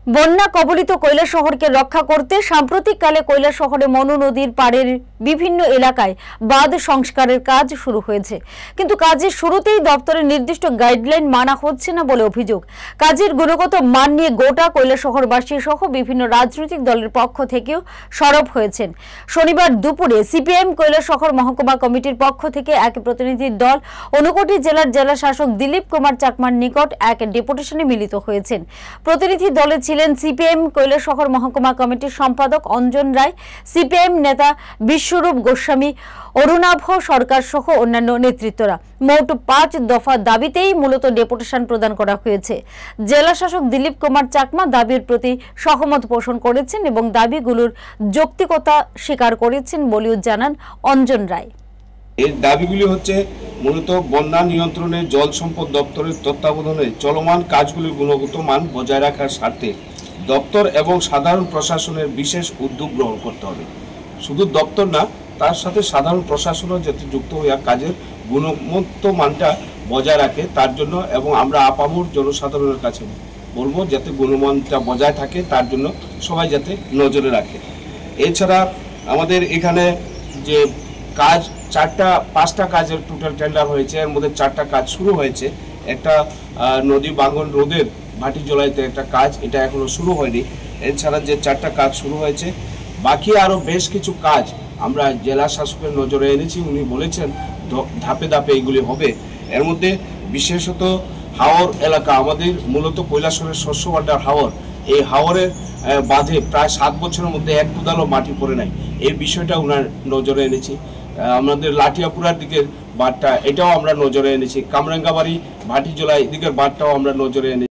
বন্যা কবলিত কৈলাসহরকে রক্ষা করতে সাম্প্রতিককালে কৈলাসহরে মনু নদীর পাড়ের বিভিন্ন এলাকায় বাঁধ সংস্কারের কাজ শুরু হয়েছে, কিন্তু কাজের শুরুতেই দপ্তরের নির্দিষ্ট গাইডলাইন মানা হচ্ছে না বলে অভিযোগ। কাজের গুণগত মান নিয়ে গোটা কৈলাসহরবাসী সহ বিভিন্ন রাজনৈতিক দলের পক্ষ থেকেও সরব হয়েছেন। শনিবার দুপুরে সিপিএম কৈলাসহর মহকুমা কমিটির পক্ষ থেকে এক প্রতিনিধি দল ঊনকোটি জেলার জেলা শাসক দিলীপ কুমার চাকমার নিকট এক ডেপুটেশনে মিলিত হয়েছেন। প্রতিনিধি দলে ছিলেন সিপিএম কৈলাসহর মহকুমা কমিটির সম্পাদক অঞ্জন রায়, সিপিএম নেতা বিশ্বরূপ গোস্বামী, অরুণাভ সরকার সহ অন্যান্য নেতৃত্বরা। মোট 5 দফা দাবিতেই মূলত ডেপুটেশন প্রদান করা হয়েছে। জেলা শাসক দিলীপ কুমার চাকমা দাবির প্রতি সহমত পোষণ করেছেন এবং দাবিগুলোর যৌক্তিকতা স্বীকার করেছেন বলেও জানান অঞ্জন রায়। এর দাবিগুলি হচ্ছে মূলত বন্যা নিয়ন্ত্রণে জল সম্পদ দপ্তরের তত্ত্বাবধানে চলমান কাজগুলির গুণগত মান বজায় রাখার স্বার্থে দপ্তর এবং সাধারণ প্রশাসনের বিশেষ উদ্যোগ গ্রহণ করতে হবে। শুধু দপ্তর না, তার সাথে সাধারণ প্রশাসনও যাতে যুক্ত হইয়া কাজের গুণগত মানটা বজায় রাখে তার জন্য, এবং আমরা আপামর জনসাধারণের কাছে বলবো যাতে গুণমানটা বজায় থাকে তার জন্য সবাই যাতে নজরে রাখে। এছাড়া আমাদের এখানে যে কাজ 5টা কাজের টোটাল টেন্ডার হয়েছে, এর মধ্যে 4টা কাজ শুরু হয়েছে। একটা নদী বাঙ্গন রোদের ভাটি জলাইতে একটা কাজ, এটা এখনো শুরু হয়নি। এছাড়া যে 4টা কাজ শুরু হয়েছে, বাকি আরও বেশ কিছু কাজ আমরা জেলা শাসকের নজরে এনেছি। উনি বলেছেন ধাপে ধাপে এগুলি হবে। এর মধ্যে বিশেষত হাওর এলাকা, আমাদের মূলত কৈলাসহরের শস্য ভাণ্ডার হাওর, এই হাওরের বাঁধে প্রায় 7 বছরের মধ্যে এক কোদালও মাটি পড়ে নাই। এই বিষয়টা ওনার নজরে এনেছি। আমাদের লাঠিয়াপুরার দিকের বাঁধটা, এটাও আমরা নজরে এনেছি। কামরাঙ্গাবাড়ি ভাটিজোলা এদিকের বাঁধটাও আমরা নজরে এনেছি।